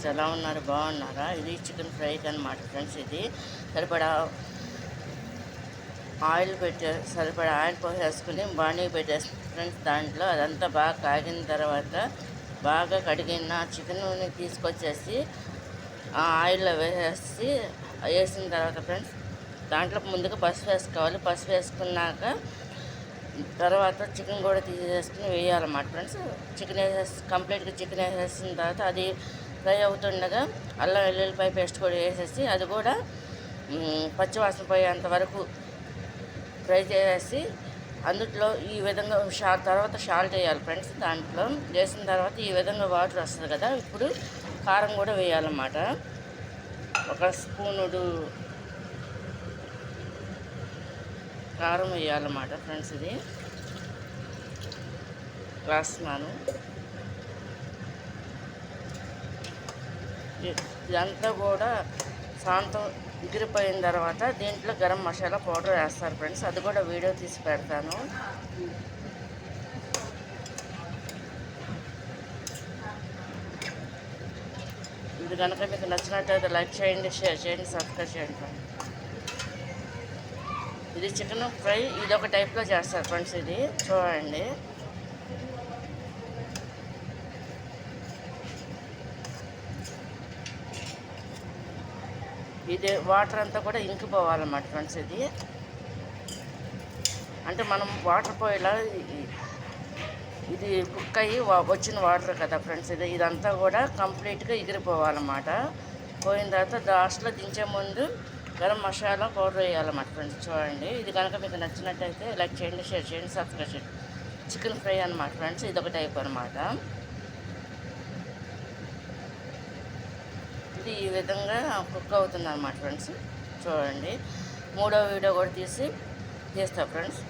Friends, ఎలా ఉన్నారు? బాగున్నారా? ఇది చికెన్ ఫ్రై అనమాట ఫ్రెండ్స్. ఇది సరిపడా ఆయిల్ పోసేసుకుని బాణీ పెట్టేసి ఫ్రెండ్స్, దాంట్లో అదంతా బాగా కాగిన తర్వాత బాగా కడిగిన చికెన్ని తీసుకొచ్చేసి ఆ ఆయిల్లో వేసిన తర్వాత ఫ్రెండ్స్, దాంట్లో ముందుగా పసుపు వేసుకోవాలి. పసుపు వేసుకున్నాక తర్వాత చికెన్ కూడా తీసేసుకుని వేయాలన్నమాట ఫ్రెండ్స్. కంప్లీట్గా చికెన్ వేసేసిన తర్వాత అది ఫ్రై అవుతుండగా అల్లం వెల్లుల్లిపాయ పేస్ట్ కూడా వేసేసి అది కూడా పచ్చివాసన పోయేంత వరకు ఫ్రై చేసేసి అందులో ఈ విధంగా తర్వాత సాల్ట్ వేయాలి ఫ్రెండ్స్. దాంట్లో వేసిన తర్వాత ఈ విధంగా వాటర్ వస్తుంది కదా, ఇప్పుడు కారం కూడా వేయాలన్నమాట. ఒక స్పూనుడు కారం వేయాలన్నమాట ఫ్రెండ్స్. ఇది రాస్తున్నాను. ఇదంతా కూడా శాంతం ఎగిరిపోయిన తర్వాత దీంట్లో గరం మసాలా పౌడర్ వేస్తారు ఫ్రెండ్స్. అది కూడా వీడియో తీసి పెడతాను. ఇది కనుక మీకు నచ్చినట్టయితే లైక్ చేయండి, షేర్ చేయండి, సబ్స్క్రైబ్ చేయండి ఫ్రెండ్స్. ఇది చికెన్ ఫ్రై ఇది ఒక టైప్లో చేస్తారు ఫ్రెండ్స్. ఇది చూడండి. ఇది వాటర్ అంతా కూడా ఇంకిపోవాలన్నమాట ఫ్రెండ్స్. ఇది అంటే మనం వాటర్ పోయేలా ఇది కుక్ అయ్యి వచ్చిన వాటర్ కదా ఫ్రెండ్స్. ఇదంతా కూడా కంప్లీట్గా ఎగిరిపోవాలన్నమాట. పోయిన తర్వాత లాస్ట్లో దించే ముందు గరం మసాలా పౌడర్ వేయాలన్నమాట ఫ్రెండ్స్. చూడండి. ఇది కనుక మీకు నచ్చినట్టయితే లైక్ చేయండి, షేర్ చేయండి, సబ్స్క్రైబ్ చేయండి. చికెన్ ఫ్రై అన్నమాట ఫ్రెండ్స్. ఇదొక టైప్ అనమాట. ఇది ఈ విధంగా కుక్ అవుతుంది అన్నమాట ఫ్రెండ్స్. చూడండి. మూడో వీడియో కూడా తీస్తా ఫ్రెండ్స్.